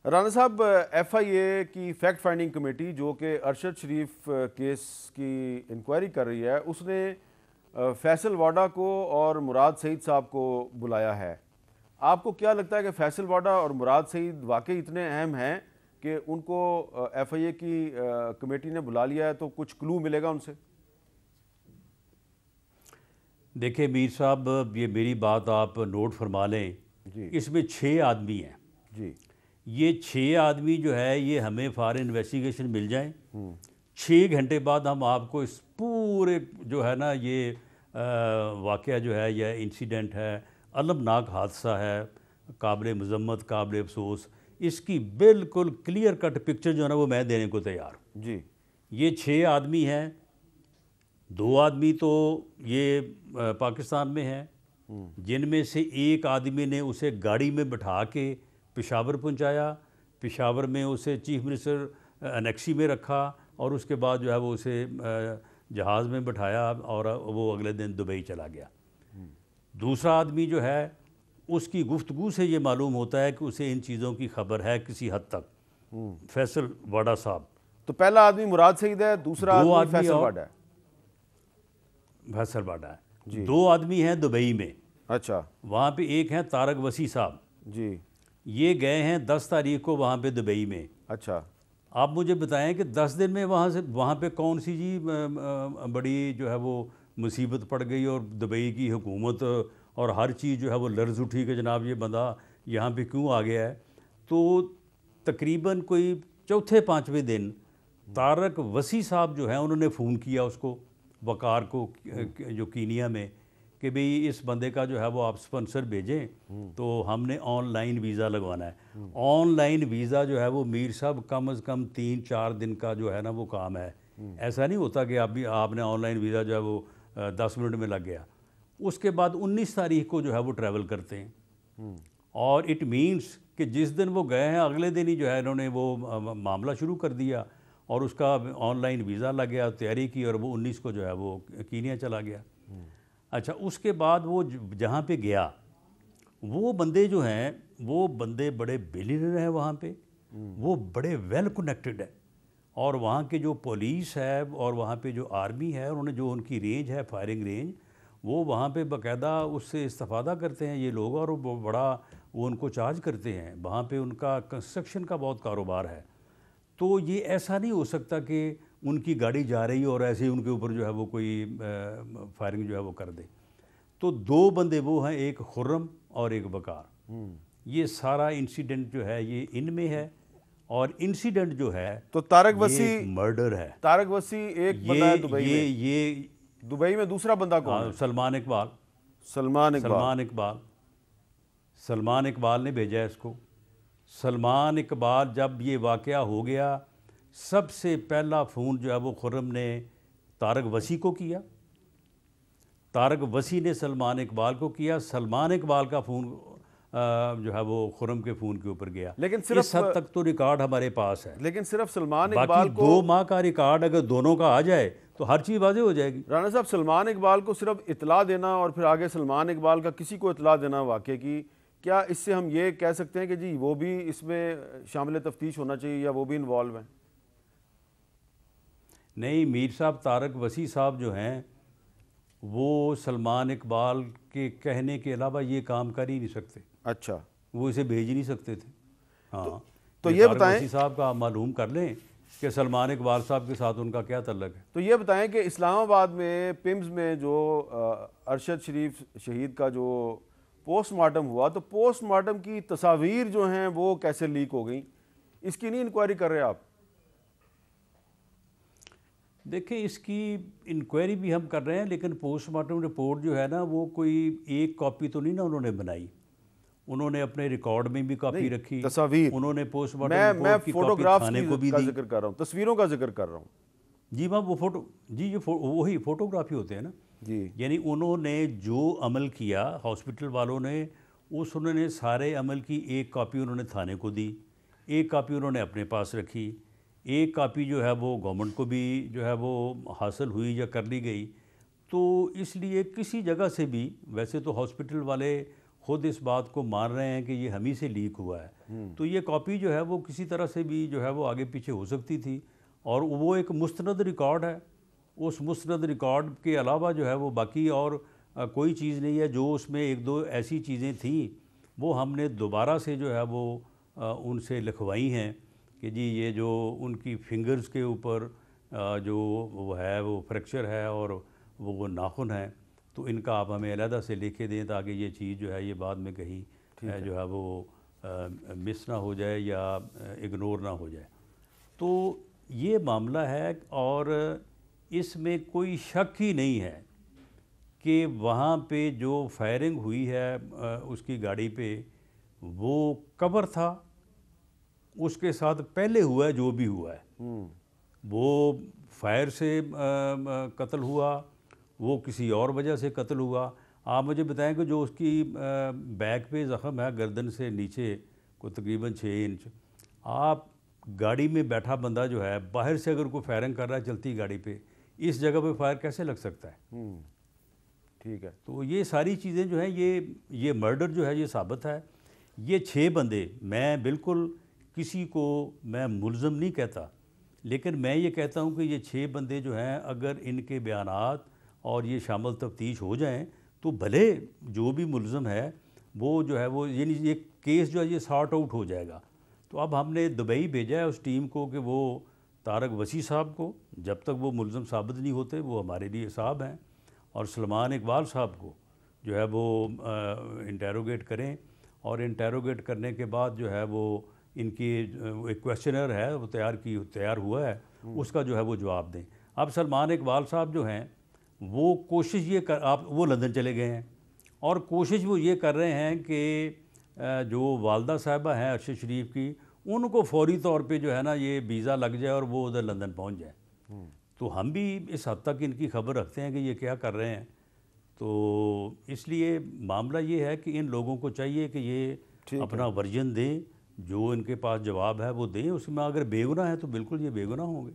رانا صاحب، ایف آئی اے کی fact finding committee جو کہ ارشد شریف کیس کی انکوائری کر رہی ہے، اس نے فیصل واڈا کو اور مراد سعید صاحب کو بلایا ہے۔ آپ کو کیا لگتا ہے کہ فیصل واڈا اور مراد سعید واقعی اتنے اہم ہیں کہ ان کو ایف آئی اے کی کمیٹی نے بلا لیا ہے، تو کچھ کلو ملے گا ان سے؟ دیکھیں میر صاحب، یہ میری بات آپ نوٹ فرما لیں، جی اس میں 6 آدمی ہیں۔ جی یہ 6 آدمی جو ہے یہ ہمیں فار انویسٹیگیشن مل جائیں، 6 گھنٹے بعد ہم آپ کو اس پورے جو ہے نا یہ واقعہ جو ہے یہ انسیڈنٹ ہے، المناک حادثہ ہے، قابل مذمت، قابل افسوس، اس کی بالکل کلیئر کٹ پکچر جو ہے نا وہ میں دینے کو تیار ہوں۔ جی یہ 6 آدمی ہیں، 2 آدمی تو یہ پاکستان میں ہیں، جن میں سے ایک آدمی نے اسے گاڑی میں بٹھا کے پشاور پہنچایا، پشاور میں اسے چیف منسٹر انیکسی میں رکھا، اور اس کے بعد جو ہے وہ اسے جہاز میں بٹھایا اور وہ اگلے دن دبئی چلا گیا۔ دوسرا آدمی جو ہے اس کی گفتگو سے یہ معلوم ہوتا ہے کہ اسے ان چیزوں کی خبر ہے کسی حد تک، فیصل واڈا صاحب۔ تو پہلا آدمی مراد سعید ہے، دوسرا 2 آدمی آدمی فیصل اور واڈا ہے۔ فیصل واڈا ہے، جی 2 آدمی ہیں دبئی میں، اچھا وہاں پہ ایک ہیں طارق وسیع صاحب، جی یہ گئے ہیں 10 تاریخ کو وہاں پہ دبئی میں۔ اچھا آپ مجھے بتائیں کہ 10 دن میں وہاں پہ کون سی جی بڑی جو ہے وہ مصیبت پڑ گئی، اور دبئی کی حکومت اور ہر چیز جو ہے وہ لرز اٹھی کہ جناب یہ بندہ یہاں پہ کیوں آ گیا ہے۔ تو تقریباً کوئی چوتھے 5ویں دن طارق وسیع صاحب جو ہیں انہوں نے فون کیا اس کو، وقار کو، جو کینیا میں، کہ بھئی اس بندے کا جو ہے وہ آپ سپانسر بھیجیں تو ہم نے آن لائن ویزا لگوانا ہے۔ آن لائن ویزا جو ہے وہ میر صاحب کم از کم 3-4 دن کا جو ہے نا وہ کام ہے، ایسا نہیں ہوتا کہ آپ نے آن لائن ویزا جو ہے وہ 10 منٹ میں لگ گیا۔ اس کے بعد 19 تاریخ کو جو ہے وہ ٹریول کرتے ہیں، اور اٹ مینس کہ جس دن وہ گئے ہیں اگلے دن ہی جو ہے انہوں نے وہ معاملہ شروع کر دیا، اور اس کا آن لائن ویزا لگ گیا، تیاری کی، اور وہ 19 کو جو ہے وہ کینیا چلا گیا۔ اچھا، اس کے بعد وہ جہاں پہ گیا، وہ بندے جو ہیں وہ بندے بڑے بلینئر ہیں وہاں پہ، وہ بڑے ویل کنیکٹڈ ہے، اور وہاں کے جو پولیس ہے اور وہاں پہ جو آرمی ہے، انہوں نے جو ان کی رینج ہے، فائرنگ رینج، وہ وہاں پہ باقاعدہ اس سے استفادہ کرتے ہیں یہ لوگ، اور وہ بڑا وہ ان کو چارج کرتے ہیں۔ وہاں پہ ان کا کنسٹرکشن کا بہت کاروبار ہے، تو یہ ایسا نہیں ہو سکتا کہ ان کی گاڑی جا رہی اور ایسے ہی ان کے اوپر جو ہے وہ کوئی فائرنگ جو ہے وہ کر دے۔ تو 2 بندے وہ ہیں، ایک خرم اور ایک وقار۔ یہ سارا انسیڈنٹ جو ہے یہ ان میں ہے، اور انسیڈنٹ جو ہے تو طارق یہ وسیع ایک مرڈر ہے۔ طارق وسیع ایک بندہ ہے دبئی میں، یہ دبئی میں دوسرا بندہ کون ہے؟ سلمان اقبال۔ سلمان اقبال۔ سلمان اقبال نے بھیجا ہے اس کو۔ سلمان اقبال جب یہ واقعہ ہو گیا، سب سے پہلا فون جو ہے وہ خرم نے طارق وسیع کو کیا، طارق وسیع نے سلمان اقبال کو کیا، سلمان اقبال کا فون جو ہے وہ خرم کے فون کے اوپر گیا۔ لیکن صرف اس حد تک تو ریکارڈ ہمارے پاس ہے، لیکن صرف سلمان باقی اقبال کو 2 ماہ کا ریکارڈ اگر دونوں کا آ جائے تو ہر چیز واضح ہو جائے گی۔ رانا صاحب، سلمان اقبال کو صرف اطلاع دینا اور پھر آگے سلمان اقبال کا کسی کو اطلاع دینا واقعے کی، کیا اس سے ہم یہ کہہ سکتے ہیں کہ جی وہ بھی اس میں شامل تفتیش ہونا چاہیے یا وہ بھی انوالو ہیں؟ نہیں، میر صاحب طارق وسیع صاحب جو ہیں وہ سلمان اقبال کے کہنے کے علاوہ یہ کام کر ہی نہیں سکتے، اچھا، وہ اسے بھیج ہی نہیں سکتے تھے۔ ہاں، تو یہ طارق بتائیں وسیع صاحب کا آپ معلوم کر لیں کہ سلمان اقبال صاحب کے ساتھ ان کا کیا تعلق ہے۔ تو یہ بتائیں کہ اسلام آباد میں پمز میں جو ارشد شریف شہید کا جو پوسٹ مارٹم ہوا، تو پوسٹ مارٹم کی تصاویر جو ہیں وہ کیسے لیک ہو گئیں؟ اس کی نہیں انکوائری کر رہے آپ؟ دیکھیں، اس کی انکوائری بھی ہم کر رہے ہیں، لیکن پوسٹ مارٹم رپورٹ جو ہے نا وہ کوئی ایک کاپی تو نہیں نا انہوں نے بنائی، انہوں نے اپنے ریکارڈ میں بھی کاپی رکھی، تصاویر، انہوں نے پوسٹ مارٹم میں رپورٹ کی کاپی فوٹوگرافس تھانے کو بھی کا دی۔ ذکر کر رہا ہوں، تصویروں کا ذکر کر رہا ہوں۔ جی ماں، وہ یہ وہی فوٹوگرافی ہوتے ہیں نا، جی یعنی انہوں نے جو عمل کیا ہاسپٹل والوں نے، انہوں نے سارے عمل کی ایک کاپی انہوں نے تھانے کو دی، ایک کاپی انہوں نے اپنے پاس رکھی، ایک کاپی جو ہے وہ گورنمنٹ کو بھی جو ہے وہ حاصل ہوئی یا کر لی گئی۔ تو اس لیے کسی جگہ سے بھی، ویسے تو ہاسپٹل والے خود اس بات کو مان رہے ہیں کہ یہ ہم ہی سے لیک ہوا ہے. تو یہ کاپی جو ہے وہ کسی طرح سے بھی جو ہے وہ آگے پیچھے ہو سکتی تھی، اور وہ ایک مستند ریکارڈ ہے. اس مستند ریکارڈ کے علاوہ جو ہے وہ باقی اور کوئی چیز نہیں ہے. جو اس میں ایک دو ایسی چیزیں تھیں وہ ہم نے دوبارہ سے جو ہے وہ ان سے لکھوائی ہیں کہ جی یہ جو ان کی فنگرز کے اوپر جو وہ ہے وہ فریکچر ہے اور وہ ناخن ہے، تو ان کا آپ ہمیں علیحدہ سے لکھ دیں تاکہ یہ چیز جو ہے یہ بعد میں کہیں جو ہے وہ مس نہ ہو جائے یا اگنور نہ ہو جائے. تو یہ معاملہ ہے، اور اس میں کوئی شک ہی نہیں ہے کہ وہاں پہ جو فائرنگ ہوئی ہے اس کی گاڑی پہ، وہ کور تھا. اس کے ساتھ پہلے ہوا ہے جو بھی ہوا ہے، وہ فائر سے قتل ہوا، وہ کسی اور وجہ سے قتل ہوا. آپ مجھے بتائیں کہ جو اس کی بیک پہ زخم ہے گردن سے نیچے کو تقریباً 6 انچ، آپ گاڑی میں بیٹھا بندہ جو ہے باہر سے اگر کوئی فائرنگ کر رہا ہے چلتی گاڑی پہ، اس جگہ پہ فائر کیسے لگ سکتا ہے؟ ٹھیک ہے. تو یہ ساری چیزیں جو ہیں یہ مرڈر جو ہے یہ ثابت ہے. یہ 6 بندے، میں بالکل کسی کو میں ملزم نہیں کہتا، لیکن میں یہ کہتا ہوں کہ یہ 6 بندے جو ہیں اگر ان کے بیانات اور یہ شامل تفتیش ہو جائیں تو بھلے جو بھی ملزم ہے وہ جو ہے وہ یعنی یہ کیس جو ہے یہ سارٹ آؤٹ ہو جائے گا. تو اب ہم نے دبئی بھیجا ہے اس ٹیم کو کہ وہ طارق وسیع صاحب کو، جب تک وہ ملزم ثابت نہیں ہوتے وہ ہمارے لیے صاحب ہیں، اور سلمان اقبال صاحب کو جو ہے وہ انٹیروگیٹ کریں، اور انٹیروگیٹ کرنے کے بعد جو ہے وہ ان کی ایک کویسچنر ہے وہ تیار ہوا ہے، اس کا جو ہے وہ جواب دیں. اب سلمان اقبال صاحب جو ہیں وہ کوشش یہ وہ لندن چلے گئے ہیں، اور کوشش وہ یہ کر رہے ہیں کہ جو والدہ صاحبہ ہیں ارشد شریف کی، ان کو فوری طور پہ جو ہے نا یہ ویزا لگ جائے اور وہ ادھر لندن پہنچ جائیں. تو ہم بھی اس حد تک ان کی خبر رکھتے ہیں کہ یہ کیا کر رہے ہیں. تو اس لیے معاملہ یہ ہے کہ ان لوگوں کو چاہیے کہ یہ اپنا ورژن دیں، جو ان کے پاس جواب ہے وہ دیں. اس میں اگر بے گناہ ہے تو بالکل یہ بے گناہ ہوں گے.